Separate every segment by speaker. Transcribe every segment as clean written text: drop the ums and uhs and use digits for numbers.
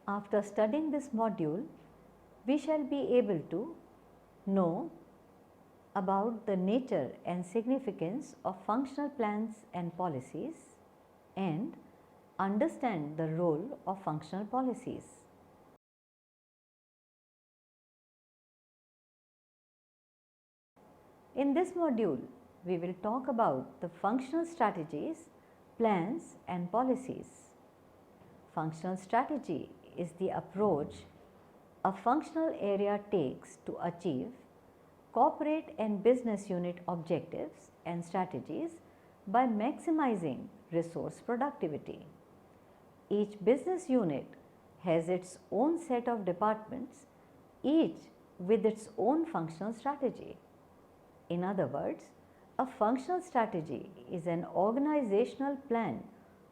Speaker 1: After studying this module, we shall be able to know about the nature and significance of functional plans and policies and understand the role of functional policies. In this module, we will talk about the functional strategies, plans and policies. Functional strategy is the approach a functional area takes to achieve corporate and business unit objectives and strategies by maximizing resource productivity. Each business unit has its own set of departments, each with its own functional strategy. In other words, a functional strategy is an organizational plan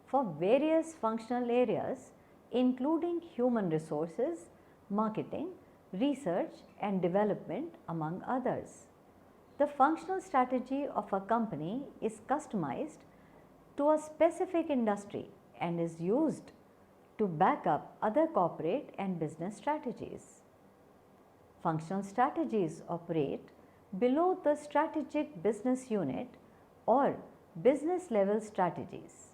Speaker 1: for various functional areas including human resources, marketing, research and development among others. The functional strategy of a company is customized to a specific industry and is used to back up other corporate and business strategies. Functional strategies operate below the strategic business unit or business level strategies.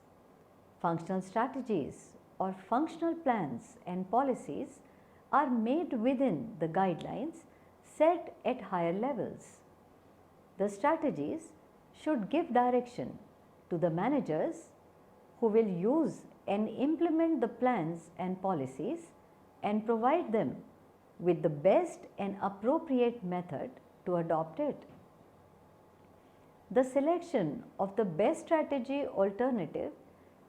Speaker 1: Functional strategies or functional plans and policies are made within the guidelines set at higher levels. The strategies should give direction to the managers who will use and implement the plans and policies and provide them with the best and appropriate method to adopt it. The selection of the best strategy alternative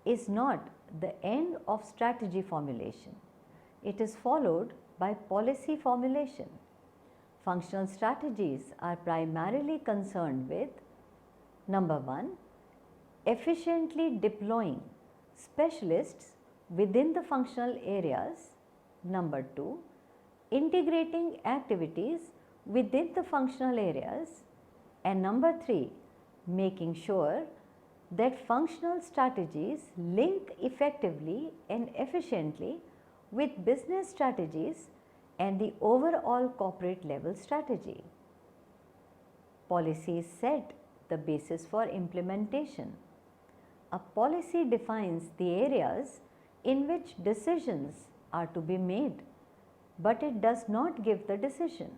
Speaker 1: is not the end of strategy formulation. It is followed by policy formulation. Functional strategies are primarily concerned with number 1, efficiently deploying specialists within the functional areas. Number 2, integrating activities within the functional areas. And number 3, making sure that functional strategies link effectively and efficiently with business strategies and the overall corporate level strategy. Policies set the basis for implementation. A policy defines the areas in which decisions are to be made, but it does not give the decision.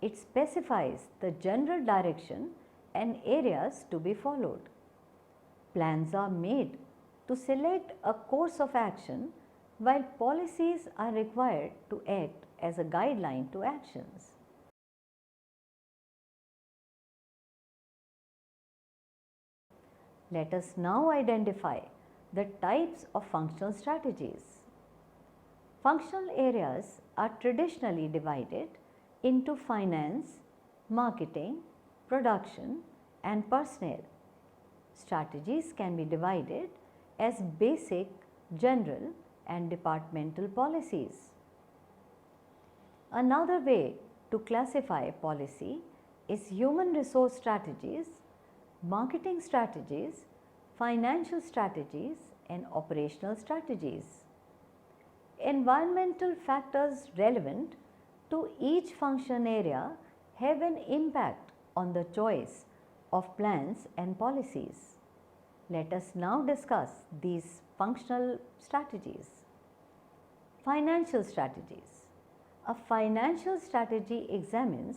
Speaker 1: It specifies the general direction and areas to be followed. Plans are made to select a course of action, while policies are required to act as a guideline to actions. Let us now identify the types of functional strategies. Functional areas are traditionally divided into finance, marketing, production, and personnel. Strategies can be divided as basic, general, and departmental policies. Another way to classify policy is human resource strategies, marketing strategies, financial strategies, and operational strategies. Environmental factors relevant to each function area have an impact on the choice of plans and policies. Let us now discuss these functional strategies. Financial strategies. A financial strategy examines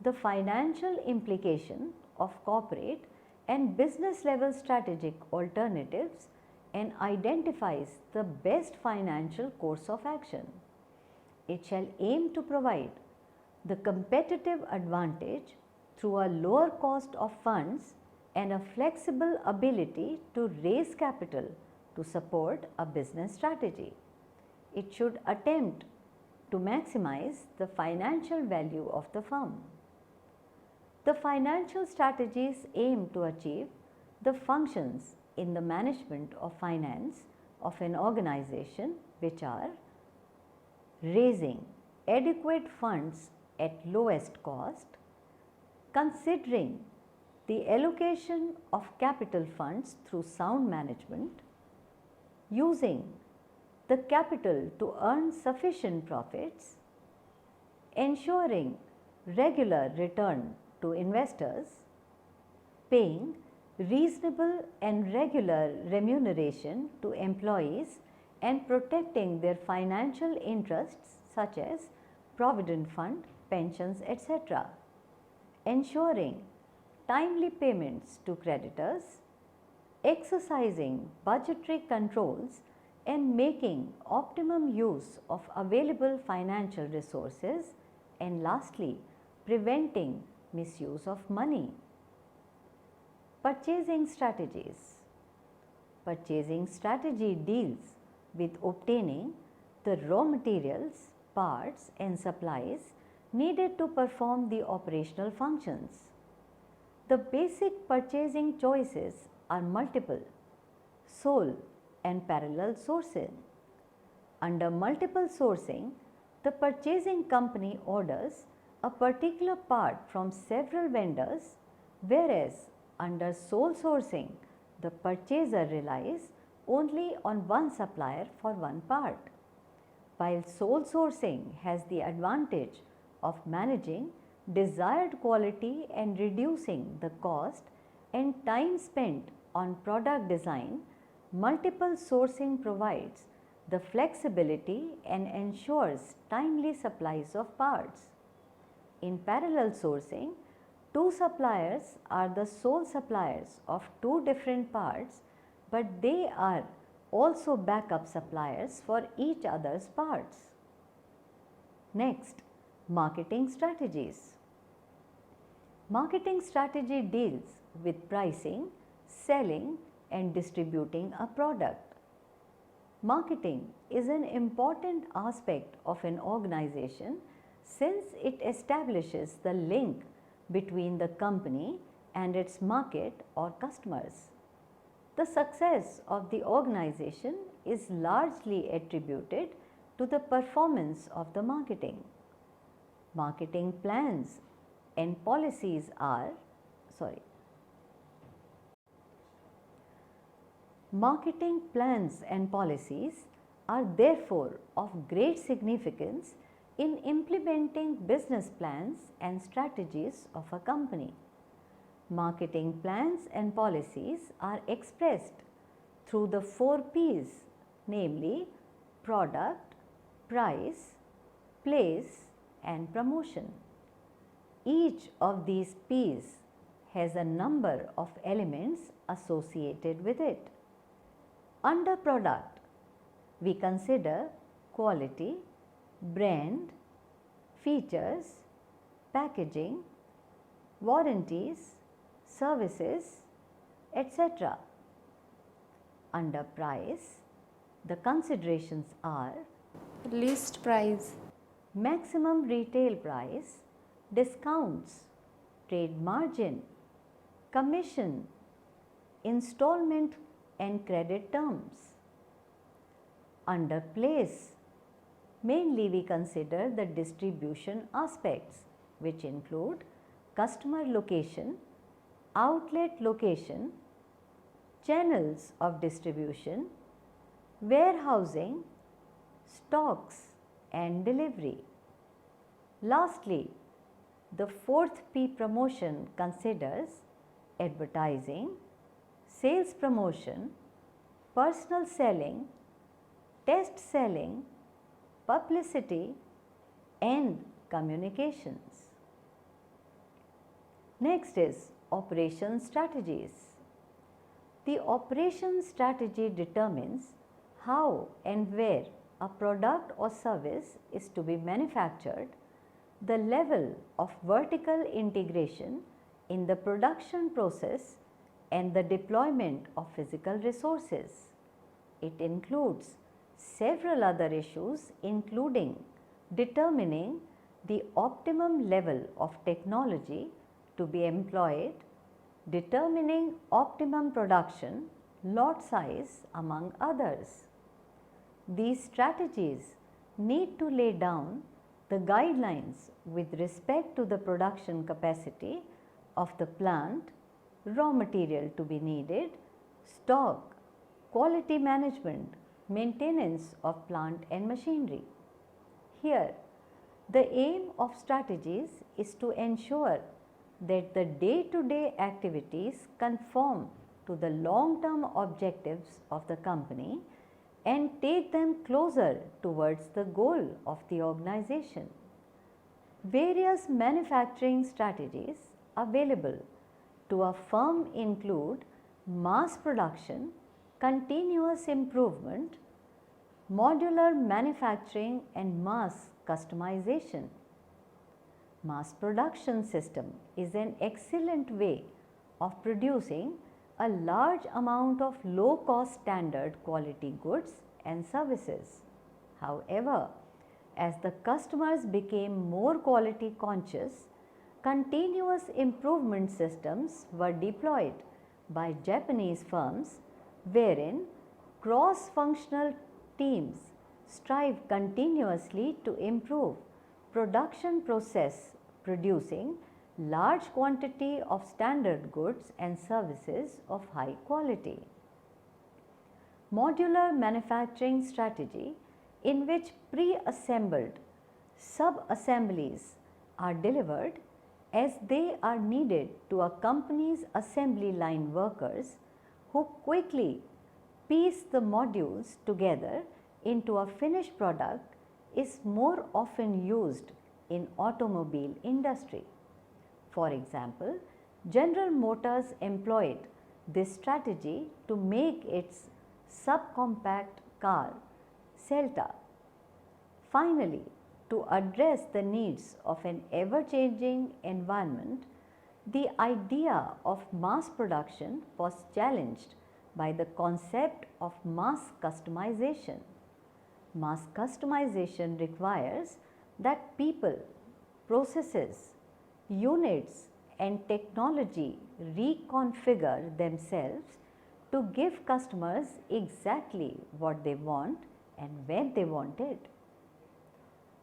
Speaker 1: the financial implication of corporate and business level strategic alternatives and identifies the best financial course of action. It shall aim to provide the competitive advantage through a lower cost of funds and a flexible ability to raise capital to support a business strategy. It should attempt to maximize the financial value of the firm. The financial strategies aim to achieve the functions in the management of finance of an organization, which are raising adequate funds at lowest cost, considering the allocation of capital funds through sound management, using the capital to earn sufficient profits, ensuring regular return to investors, paying reasonable and regular remuneration to employees and protecting their financial interests such as provident fund, pensions, etc., ensuring timely payments to creditors, exercising budgetary controls and making optimum use of available financial resources, and lastly, preventing misuse of money. Purchasing strategies. Purchasing strategy deals with obtaining the raw materials, parts and supplies needed to perform the operational functions. The basic purchasing choices are multiple, sole and parallel sourcing. Under multiple sourcing, the purchasing company orders a particular part from several vendors, whereas under sole sourcing, the purchaser relies only on one supplier for one part. While sole sourcing has the advantage of managing desired quality and reducing the cost and time spent on product design, multiple sourcing provides the flexibility and ensures timely supplies of parts. In parallel sourcing, two suppliers are the sole suppliers of two different parts, but they are also backup suppliers for each other's parts. Next, marketing strategies. Marketing strategy deals with pricing, selling and distributing a product. Marketing is an important aspect of an organization since it establishes the link between the company and its market or customers. The success of the organization is largely attributed to the performance of the marketing. Marketing plans and policies are, Marketing plans and policies are therefore of great significance in implementing business plans and strategies of a company. Marketing plans and policies are expressed through the 4 P's, namely product, price, place and promotion. Each of these P's has a number of elements associated with it. Under product, we consider quality, brand, features, packaging, warranties, services, etc. Under price, the considerations are
Speaker 2: list price,
Speaker 1: maximum retail price, discounts, trade margin, commission, installment and credit terms. Under place, mainly we consider the distribution aspects, which include customer location, outlet location, channels of distribution, warehousing, stocks and delivery. Lastly, the 4th P promotion considers advertising, sales promotion, personal selling, test selling, publicity and communications. Next is operation strategies. The operation strategy determines how and where a product or service is to be manufactured, the level of vertical integration in the production process and the deployment of physical resources. It includes several other issues including determining the optimum level of technology to be employed, determining optimum production, lot size among others. These strategies need to lay down the guidelines with respect to the production capacity of the plant, raw material to be needed, stock, quality management, maintenance of plant and machinery. Here, the aim of strategies is to ensure that the day-to-day activities conform to the long-term objectives of the company and take them closer towards the goal of the organization. Various manufacturing strategies available to a firm include mass production, continuous improvement, modular manufacturing and mass customization. Mass production system is an excellent way of producing a large amount of low cost standard quality goods and services. However, as the customers became more quality conscious, continuous improvement systems were deployed by Japanese firms wherein cross-functional teams strive continuously to improve production process, producing large quantity of standard goods and services of high quality. Modular manufacturing strategy, in which pre-assembled sub-assemblies are delivered as they are needed to a company's assembly line workers who quickly piece the modules together into a finished product, is more often used in automobile industry. For example, General Motors employed this strategy to make its subcompact car Celta. Finally, to address the needs of an ever-changing environment, the idea of mass production was challenged by the concept of mass customization. Mass customization requires that people, processes, units and technology reconfigure themselves to give customers exactly what they want and when they want it.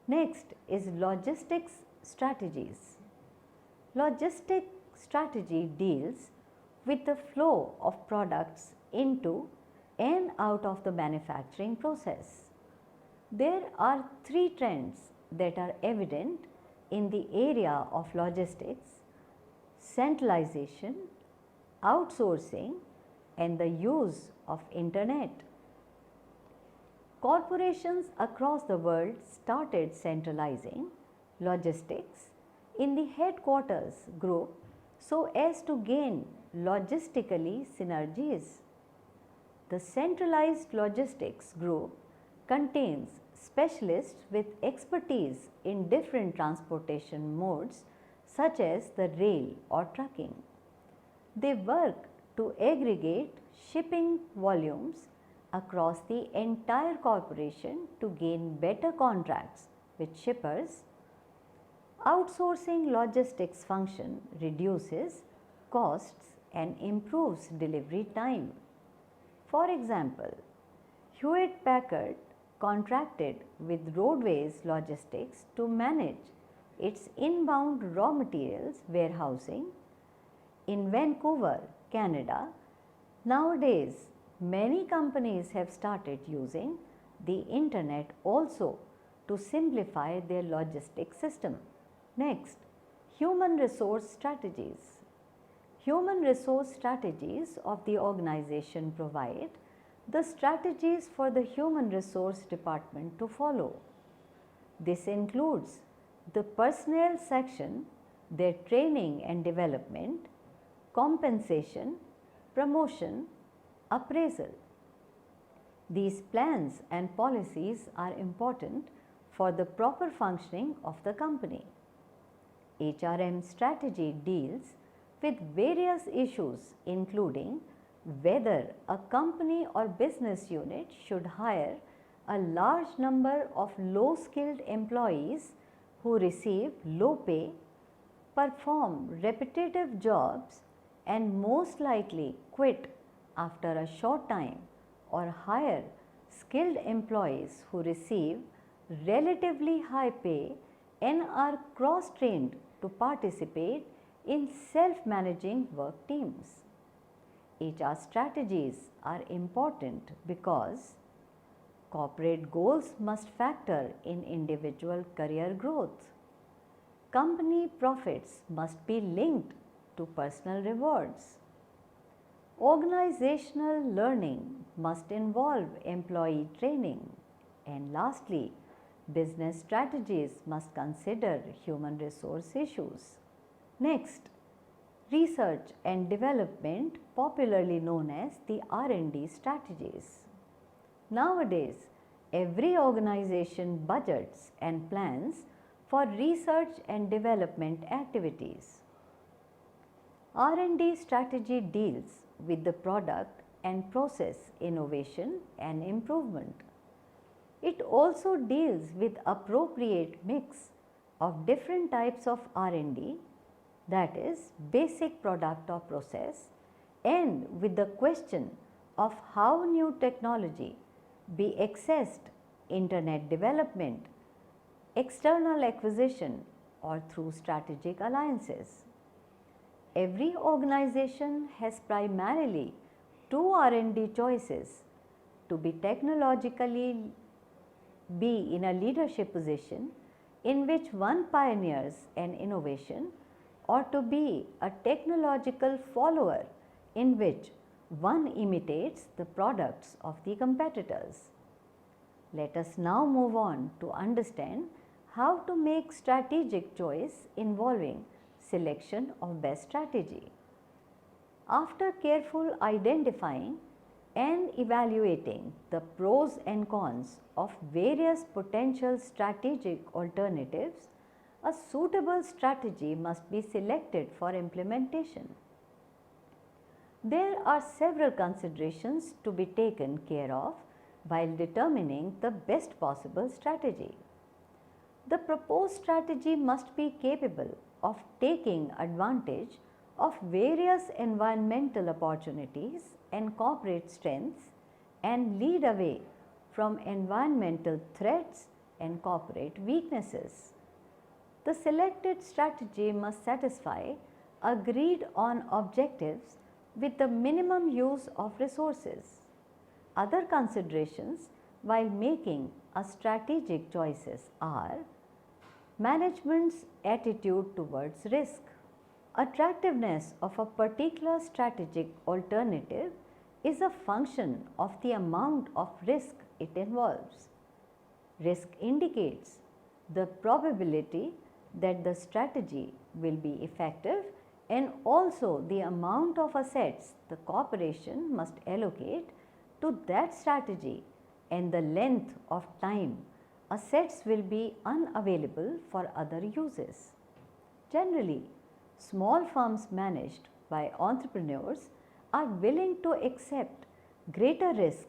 Speaker 1: Next is logistics strategies. Logistic strategy deals with the flow of products into and out of the manufacturing process. There are three trends that are evident in the area of logistics: centralization, outsourcing, and the use of internet. Corporations across the world started centralizing logistics in the headquarters group so as to gain logistically synergies. The centralized logistics group contains specialists with expertise in different transportation modes such as the rail or trucking. They work to aggregate shipping volumes across the entire corporation to gain better contracts with shippers. Outsourcing logistics function reduces costs and improves delivery time. For example, Hewlett Packard contracted with Roadways Logistics to manage its inbound raw materials warehousing in Vancouver, Canada. Nowadays, many companies have started using the internet also to simplify their logistics system. Next, human resource strategies. Human resource strategies of the organization provide the strategies for the human resource department to follow. This includes the personnel section, their training and development, compensation, promotion, appraisal. These plans and policies are important for the proper functioning of the company. HRM strategy deals with various issues including whether a company or business unit should hire a large number of low-skilled employees who receive low pay, perform repetitive jobs and most likely quit after a short time, or hire skilled employees who receive relatively high pay and are cross-trained to participate in self-managing work teams. HR strategies are important because Corporate goals must factor in individual career growth. Company profits must be linked to personal rewards. Organizational learning must involve employee training. And lastly, business strategies must consider human resource issues. Next, research and development, popularly known as the R&D strategies. Nowadays, every organization budgets and plans for research and development activities. R&D strategy deals with the product and process innovation and improvement. It also deals with appropriate mix of different types of R&D, that is basic product or process, and with the question of how new technology be accessed, internet development, external acquisition or through strategic alliances. Every organization has primarily two R&D choices: to be technologically be in a leadership position in which one pioneers an innovation, or to be a technological follower in which one imitates the products of the competitors. Let us now move on to understand how to make strategic choice involving selection of best strategy. After careful identifying and evaluating the pros and cons of various potential strategic alternatives, a suitable strategy must be selected for implementation. There are several considerations to be taken care of while determining the best possible strategy. The proposed strategy must be capable of taking advantage of various environmental opportunities and corporate strengths and lead away from environmental threats and corporate weaknesses. The selected strategy must satisfy agreed on objectives with the minimum use of resources. Other considerations while making a strategic choices are management's attitude towards risk. Attractiveness of a particular strategic alternative is a function of the amount of risk it involves. Risk indicates the probability that the strategy will be effective and also the amount of assets the corporation must allocate to that strategy and the length of time assets will be unavailable for other uses. Generally, small firms managed by entrepreneurs are willing to accept greater risk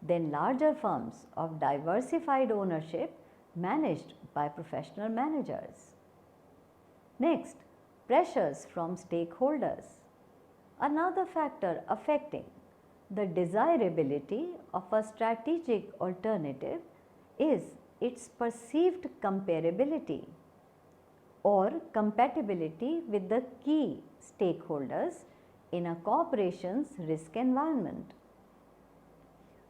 Speaker 1: than larger firms of diversified ownership managed by professional managers. Next, pressures from stakeholders. Another factor affecting the desirability of a strategic alternative is its perceived comparability or compatibility with the key stakeholders in a corporation's risk environment.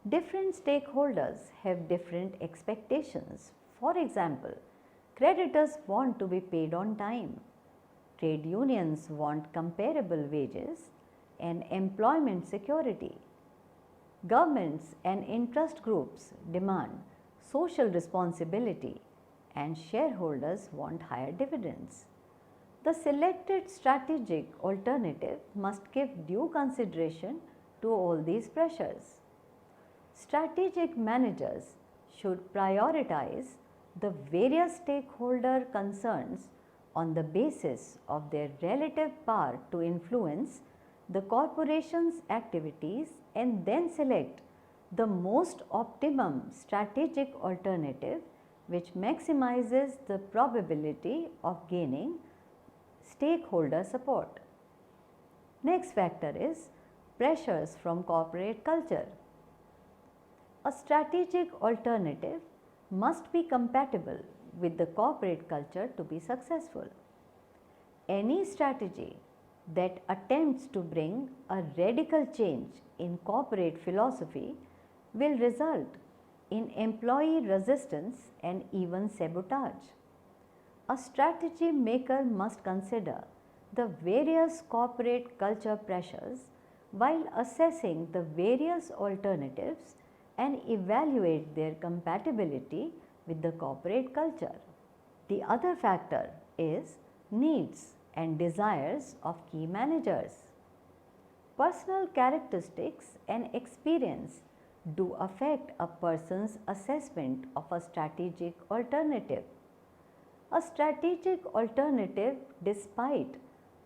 Speaker 1: Different stakeholders have different expectations. For example, creditors want to be paid on time, trade unions want comparable wages and employment security, governments and interest groups demand social responsibility, and shareholders want higher dividends. The selected strategic alternative must give due consideration to all these pressures. Strategic managers should prioritize the various stakeholder concerns on the basis of their relative power to influence the corporation's activities and then select the most optimum strategic alternative which maximizes the probability of gaining stakeholder support. Next factor is pressures from corporate culture. A strategic alternative must be compatible with the corporate culture to be successful. Any strategy that attempts to bring a radical change in corporate philosophy will result in employee resistance and even sabotage. A strategy maker must consider the various corporate culture pressures while assessing the various alternatives and evaluate their compatibility with the corporate culture. The other factor is needs and desires of key managers. Personal characteristics and experience do affect a person's assessment of a strategic alternative. A strategic alternative, despite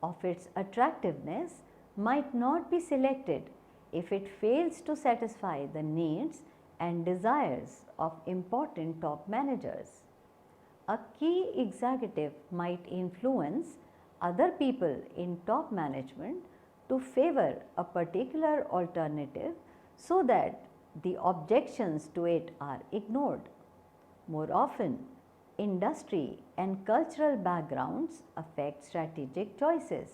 Speaker 1: of its attractiveness, might not be selected if it fails to satisfy the needs and desires of important top managers. A key executive might influence other people in top management to favor a particular alternative so that the objections to it are ignored. More often, industry and cultural backgrounds affect strategic choices.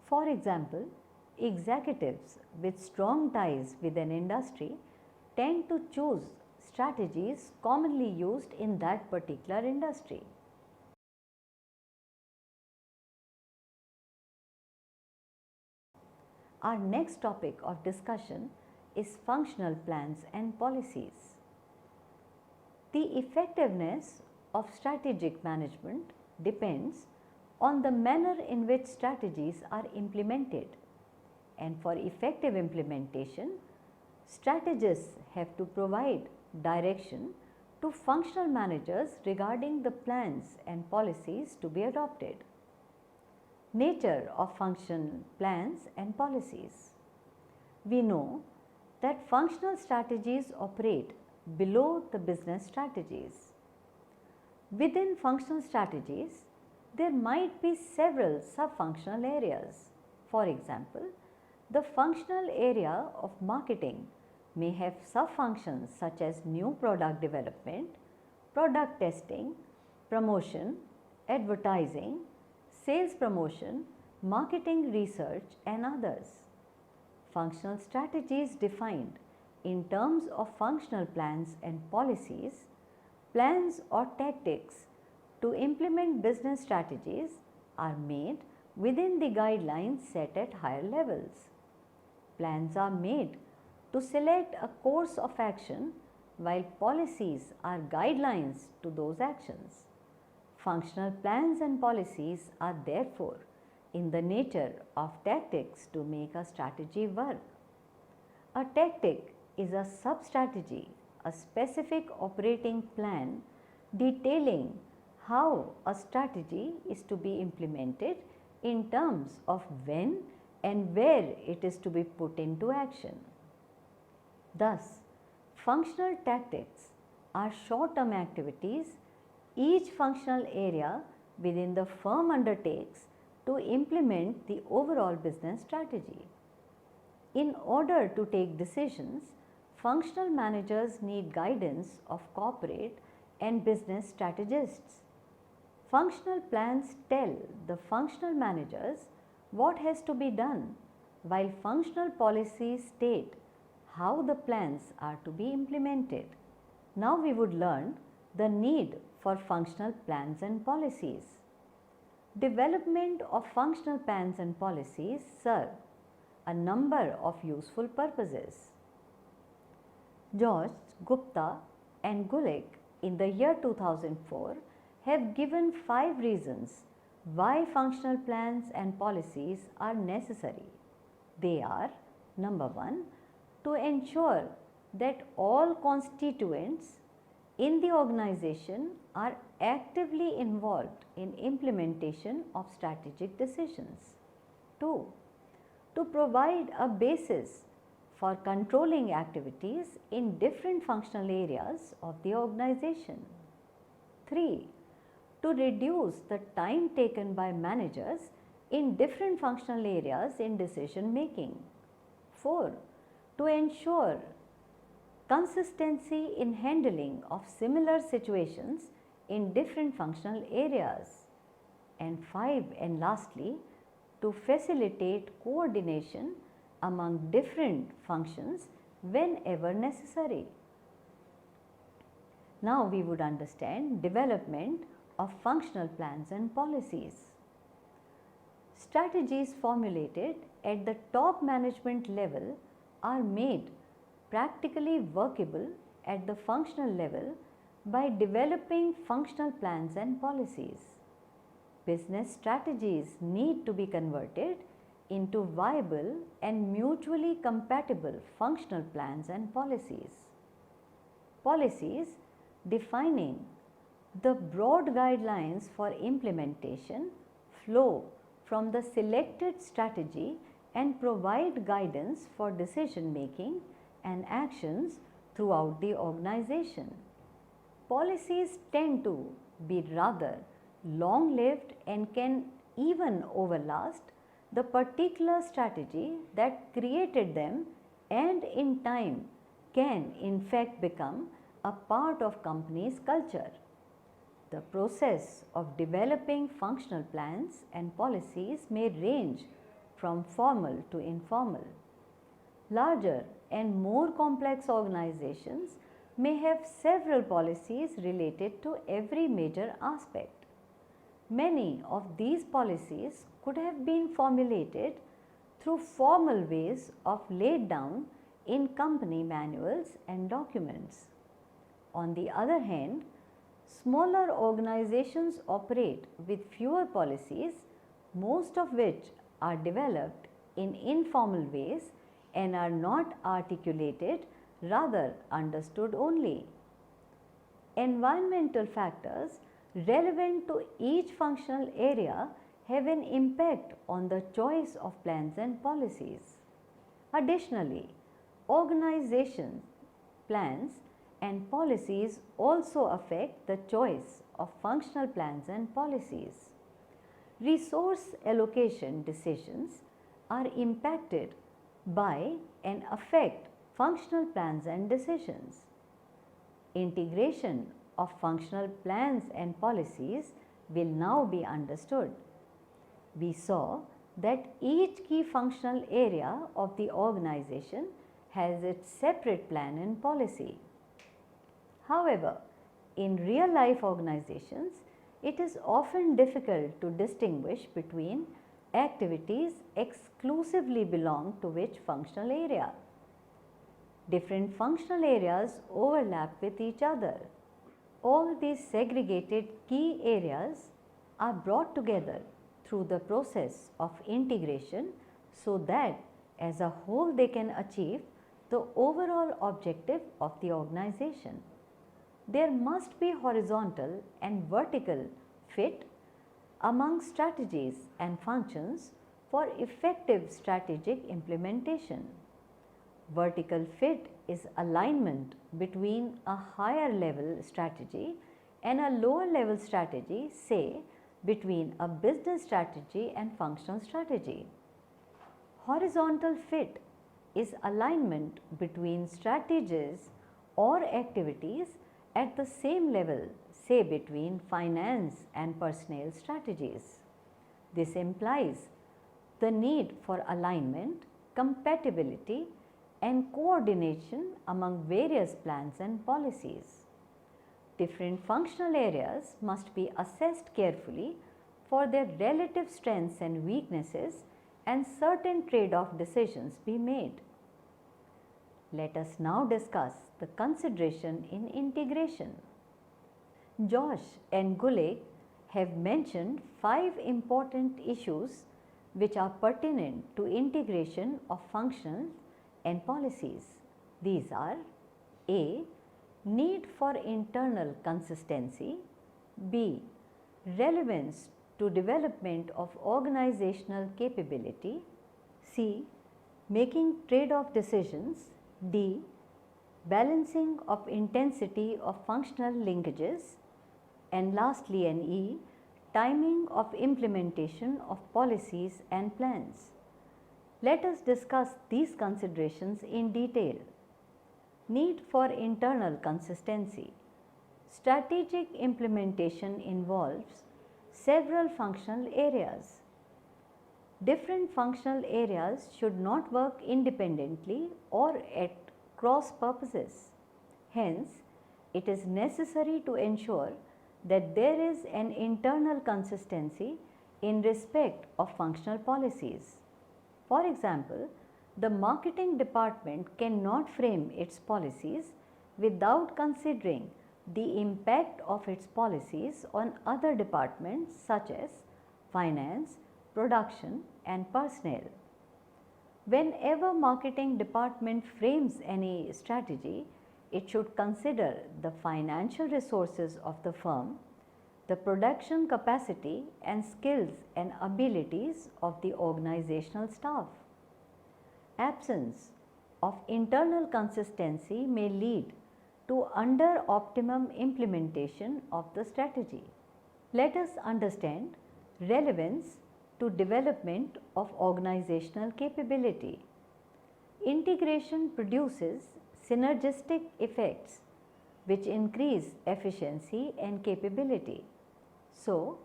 Speaker 1: For example, executives with strong ties with an industry tend to choose strategies commonly used in that particular industry. Our next topic of discussion is functional plans and policies. The effectiveness of strategic management depends on the manner in which strategies are implemented. And for effective implementation, strategists have to provide direction to functional managers regarding the plans and policies to be adopted. Nature of functional plans and policies. We know that functional strategies operate below the business strategies. Within functional strategies, there might be several sub-functional areas. For example, the functional area of marketing may have sub-functions such as new product development, product testing, promotion, advertising, sales promotion, marketing research and others. Functional strategies defined in terms of functional plans and policies, plans or tactics to implement business strategies are made within the guidelines set at higher levels. Plans are made to select a course of action while policies are guidelines to those actions. Functional plans and policies are therefore in the nature of tactics to make a strategy work. A tactic is a sub-strategy, a specific operating plan detailing how a strategy is to be implemented in terms of when and where it is to be put into action. Thus, functional tactics are short-term activities each functional area within the firm undertakes to implement the overall business strategy. In order to take decisions, functional managers need guidance of corporate and business strategists. Functional plans tell the functional managers what has to be done, while functional policies state how the plans are to be implemented. Now we would learn the need for functional plans and policies. Development of functional plans and policies serve a number of useful purposes. George, Gupta and Gulick in the year 2004 have given 5 reasons why functional plans and policies are necessary. They are: number 1, to ensure that all constituents in the organization are actively involved in implementation of strategic decisions. 2, to provide a basis for controlling activities in different functional areas of the organization. 3, to reduce the time taken by managers in different functional areas in decision making. 4, to ensure consistency in handling of similar situations in different functional areas. And 5, and lastly, to facilitate coordination among different functions whenever necessary. Now we would understand development of functional plans and policies. Strategies formulated at the top management level are made practically workable at the functional level by developing functional plans and policies. Business strategies need to be converted into viable and mutually compatible functional plans and policies. Policies defining the broad guidelines for implementation flow from the selected strategy and provide guidance for decision making and actions throughout the organization. Policies tend to be rather long lived and can even overlast the particular strategy that created them, and in time can in fact become a part of company's culture. The process of developing functional plans and policies may range from formal to informal. Larger and more complex organizations may have several policies related to every major aspect. Many of these policies could have been formulated through formal ways of laid down in company manuals and documents. On the other hand, smaller organizations operate with fewer policies, most of which are developed in informal ways and are not articulated, rather understood only. Environmental factors relevant to each functional area have an impact on the choice of plans and policies. Additionally, organization plans and policies also affect the choice of functional plans and policies. Resource allocation decisions are impacted by and affect functional plans and decisions. Integration of functional plans and policies will now be understood. We saw that each key functional area of the organization has its separate plan and policy. However, in real life organizations, it is often difficult to distinguish between activities exclusively belong to which functional area. Different functional areas overlap with each other. All these segregated key areas are brought together through the process of integration so that as a whole they can achieve the overall objective of the organization. There must be horizontal and vertical fit among strategies and functions for effective strategic implementation. Vertical fit is alignment between a higher level strategy and a lower level strategy, say between a business strategy and functional strategy. Horizontal fit is alignment between strategies or activities at the same level, say between finance and personnel strategies. This implies the need for alignment, compatibility, and coordination among various plans and policies. Different functional areas must be assessed carefully for their relative strengths and weaknesses, and certain trade-off decisions be made. Let us now discuss the consideration in integration. Josh and Gulick have mentioned 5 important issues which are pertinent to integration of functions and policies. These are: A. Need for internal consistency. B. Relevance to development of organizational capability. C. Making trade-off decisions. D. Balancing of intensity of functional linkages. And lastly, an E. Timing of implementation of policies and plans. Let us discuss these considerations in detail. Need for internal consistency. Strategic implementation involves several functional areas. Different functional areas should not work independently or at cross purposes. Hence, it is necessary to ensure that there is an internal consistency in respect of functional policies. For example, the marketing department cannot frame its policies without considering the impact of its policies on other departments such as finance, production and personnel. Whenever marketing department frames any strategy, it should consider the financial resources of the firm, the production capacity and skills and abilities of the organizational staff. Absence of internal consistency may lead to under optimum implementation of the strategy. Let us understand relevance to development of organizational capability. Integration produces synergistic effects which increase efficiency and capability. So,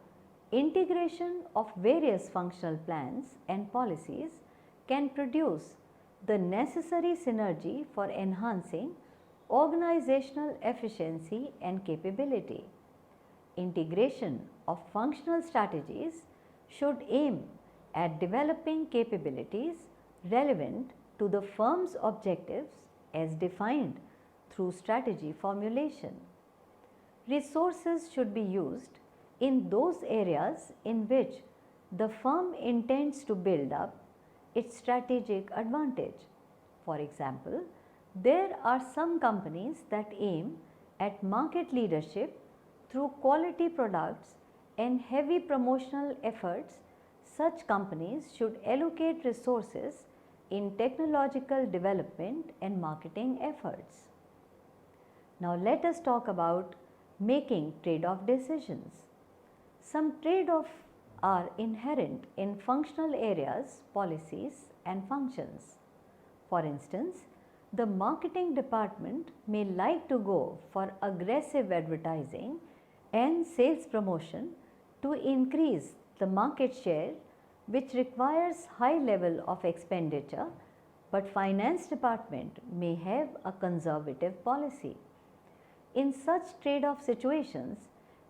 Speaker 1: integration of various functional plans and policies can produce the necessary synergy for enhancing organizational efficiency and capability. Integration of functional strategies should aim at developing capabilities relevant to the firm's objectives as defined through strategy formulation. Resources should be used in those areas in which the firm intends to build up its strategic advantage. For example, there are some companies that aim at market leadership through quality products and heavy promotional efforts. Such companies should allocate resources in technological development and marketing efforts. Now let us talk about making trade-off decisions. Some trade-offs are inherent in functional areas, policies and functions. For instance, the marketing department may like to go for aggressive advertising and sales promotion to increase the market share, which requires high level of expenditure, but finance department may have a conservative policy. In such trade-off situations,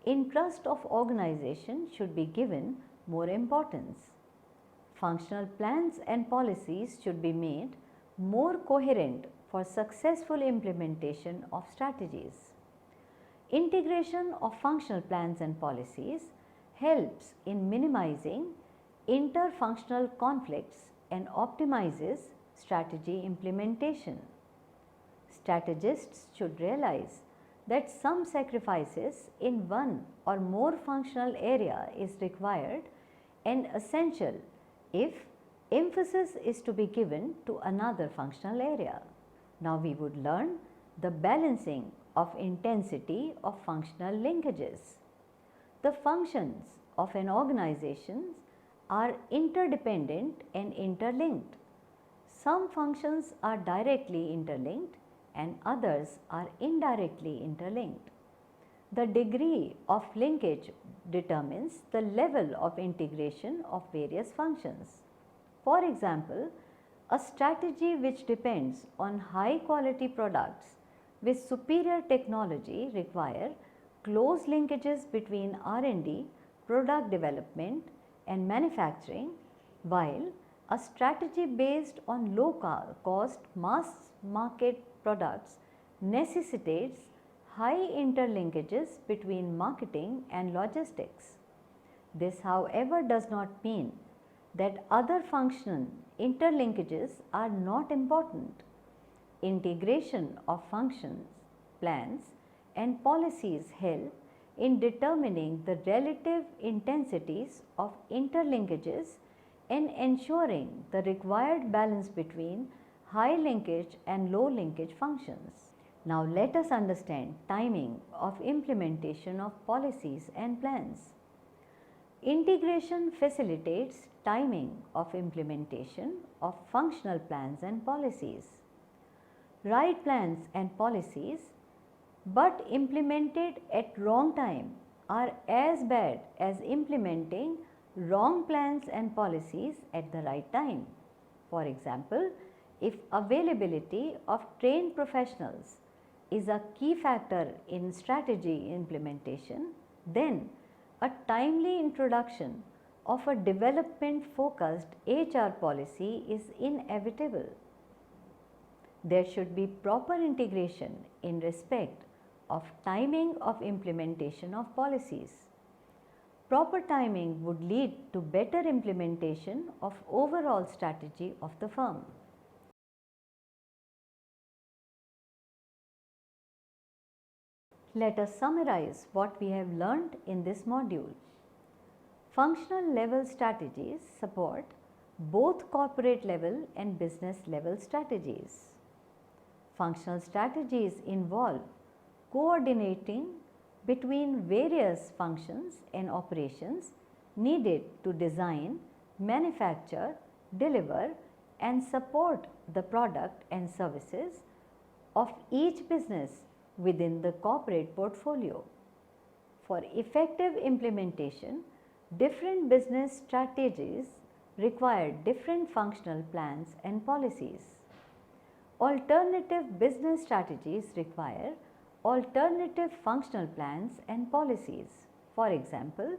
Speaker 1: interest of organization should be given more importance. Functional plans and policies should be made more coherent for successful implementation of strategies. Integration of functional plans and policies helps in minimizing interfunctional conflicts and optimizes strategy implementation. Strategists should realize that some sacrifices in one or more functional area is required and essential if emphasis is to be given to another functional area. Now we would learn the balancing of intensity of functional linkages. The functions of an organization are interdependent and interlinked. Some functions are directly interlinked and others are indirectly interlinked. The degree of linkage determines the level of integration of various functions. For example, a strategy which depends on high quality products with superior technology require close linkages between R&D, product development and manufacturing, while a strategy based on low cost mass market products necessitates high interlinkages between marketing and logistics. This, however, does not mean that other functional interlinkages are not important. Integration of functions, plans and policies help in determining the relative intensities of interlinkages and ensuring the required balance between high linkage and low linkage functions. Now let us understand timing of implementation of policies and plans. Integration facilitates timing of implementation of functional plans and policies. Right plans and policies but implemented at wrong time are as bad as implementing wrong plans and policies at the right time. For example, if availability of trained professionals is a key factor in strategy implementation, then a timely introduction of a development focused HR policy is inevitable. There should be proper integration in respect of timing of implementation of policies. Proper timing would lead to better implementation of overall strategy of the firm. Let us summarize what we have learned in this module. Functional level strategies support both corporate level and business level strategies. Functional strategies involve coordinating between various functions and operations needed to design, manufacture, deliver and support the product and services of each business within the corporate portfolio. For effective implementation, different business strategies require different functional plans and policies. Alternative business strategies require alternative functional plans and policies. For example,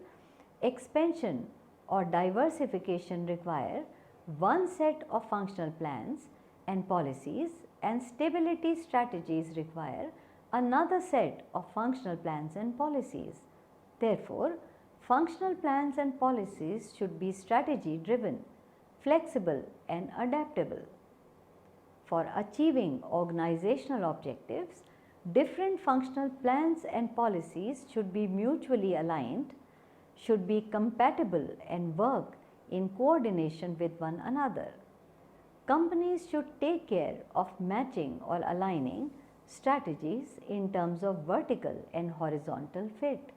Speaker 1: expansion or diversification require one set of functional plans and policies, and stability strategies require another set of functional plans and policies. Therefore, functional plans and policies should be strategy driven, flexible and adaptable. For achieving organizational objectives, different functional plans and policies should be mutually aligned, should be compatible and work in coordination with one another. Companies should take care of matching or aligning strategies in terms of vertical and horizontal fit.